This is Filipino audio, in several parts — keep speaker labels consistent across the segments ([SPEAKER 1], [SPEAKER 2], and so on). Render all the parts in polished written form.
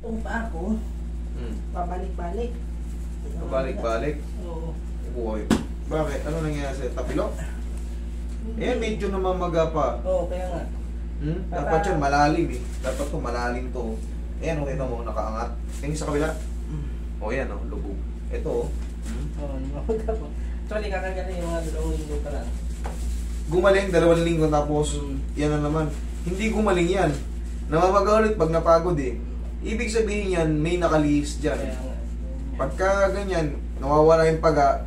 [SPEAKER 1] Itong paa ko, pabalik-balik.
[SPEAKER 2] Pabalik-balik?
[SPEAKER 1] Oo.
[SPEAKER 2] Uy. Bakit? Ano nangyayari sa'yo? Tapilok? Eh, medyo namamaga pa.
[SPEAKER 1] Oo, kaya nga.
[SPEAKER 2] Dapat yun, malalim eh. Dapat to, malalim to. Ayan, kita mo, nakaangat. Tingin sa kabila. O, yan o, lubog. Ito o.
[SPEAKER 1] Oo, namamaga po. Actually, kakagaling yung mga 2 linggo pa lang.
[SPEAKER 2] Gumaling, 2 linggo tapos, yan na naman. Hindi gumaling yan. Namamaga ulit pag napagod eh. Ibig sabihin yan, may nakalihis dyan.
[SPEAKER 1] Kaya nga.
[SPEAKER 2] Pagka ganyan, nawawala yung paga,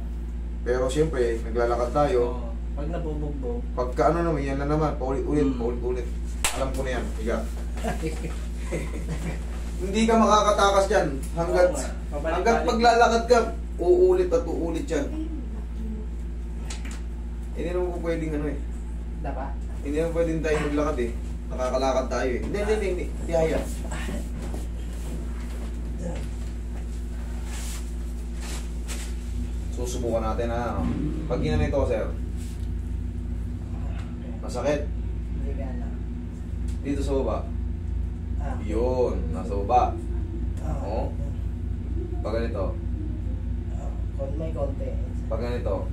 [SPEAKER 2] pero siyempre, naglalakad tayo.
[SPEAKER 1] Oo. Pag nabubugbog.
[SPEAKER 2] Pagka ano naman, yan na naman, paulit-ulit, paulit-ulit. Alam ko na yan, higa. Hindi ka makakatakas dyan. Hanggat paglalakad ka, uulit at uulit yan. Hindi naman po pwedeng ano eh.
[SPEAKER 1] Dapat?
[SPEAKER 2] Hindi naman pwedeng tayo maglakad eh. Nakakalakad tayo eh. Hindi. Tiyaya. Susubukan natin na pag ginanito, sir. Masakit.
[SPEAKER 1] Hindi ka na.
[SPEAKER 2] Dito sa baba. Yun, nasa baba. Oo. Pag ganito.
[SPEAKER 1] May konti.
[SPEAKER 2] Pag ganito.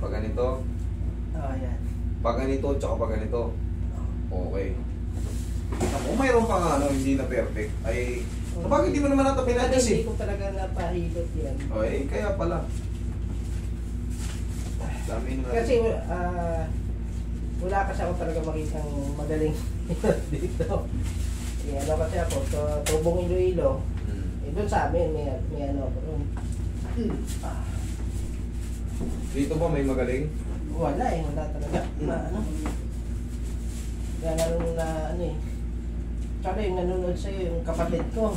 [SPEAKER 2] Pag ganito.
[SPEAKER 1] Yan.
[SPEAKER 2] Pag ganito, tsaka pag ganito. Okay. Ako, mayroon pa nga ano, hindi na perfect. Ay, bakit hindi mo naman natin pinadjust eh?
[SPEAKER 1] Hindi ko talaga napahilot yan.
[SPEAKER 2] Okay, kaya pala. Dami na natin.
[SPEAKER 1] Kasi wala kasi ako talaga makitang magaling dito. Eh, ano kasi ako, Tubong Iloilo. Eh, doon sa amin, may ano ako doon.
[SPEAKER 2] Dito ba may magaling?
[SPEAKER 1] Wala talaga. Ano? Kaya nanonood na ano eh. Tsaka yung nanonood sa'yo, yung kapatid ko.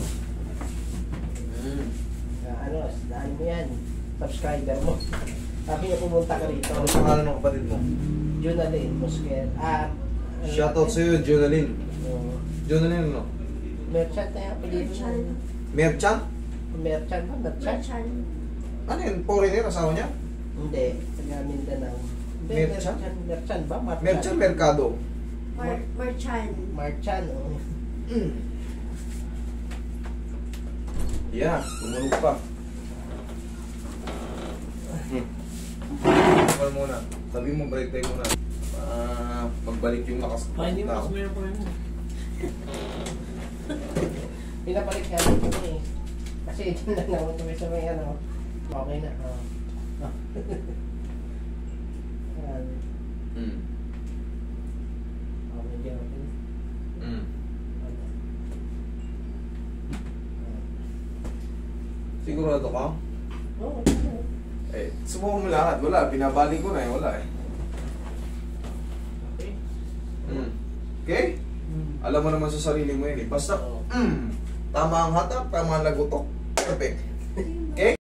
[SPEAKER 1] Ano, daan mo yan. Subscriber mo. Sabi niya pumunta ka rito.
[SPEAKER 2] Ano pangalan ng kapatid mo?
[SPEAKER 1] Junalyn Mosquer.
[SPEAKER 2] Shoutout sa'yo, Jonalyn. Jonalyn ano?
[SPEAKER 1] Merchant na yung apelido.
[SPEAKER 2] Merchant?
[SPEAKER 1] Merchant ba? Merchant?
[SPEAKER 2] Ano yun? Foreigner, asawa niya?
[SPEAKER 1] Hindi. Taga Mindanao.
[SPEAKER 2] Merchant?
[SPEAKER 1] Merchant ba?
[SPEAKER 2] Merchant, Mercado.
[SPEAKER 3] Marchan.
[SPEAKER 1] Marchand, oh.
[SPEAKER 2] Yeah, tumunog pa. Tagal muna. Sabi mo, break time muna. Magbalik yung lakas ko.
[SPEAKER 1] Hindi mo kasi meron po yun. Pinabalik nga rin kami eh. Kasi ito lang naman kami sa may ano. Okay na. Medyo okay na.
[SPEAKER 2] Sigurado ka?
[SPEAKER 1] Oo.
[SPEAKER 2] Eh, subukan mo lahat. Wala, binabalik ko na eh. Wala eh.
[SPEAKER 1] Okay.
[SPEAKER 2] Okay? Alam mo naman sa sarili mo yun eh. Basta, tama ang hatak, tama ang lagutok. Perfect. Okay?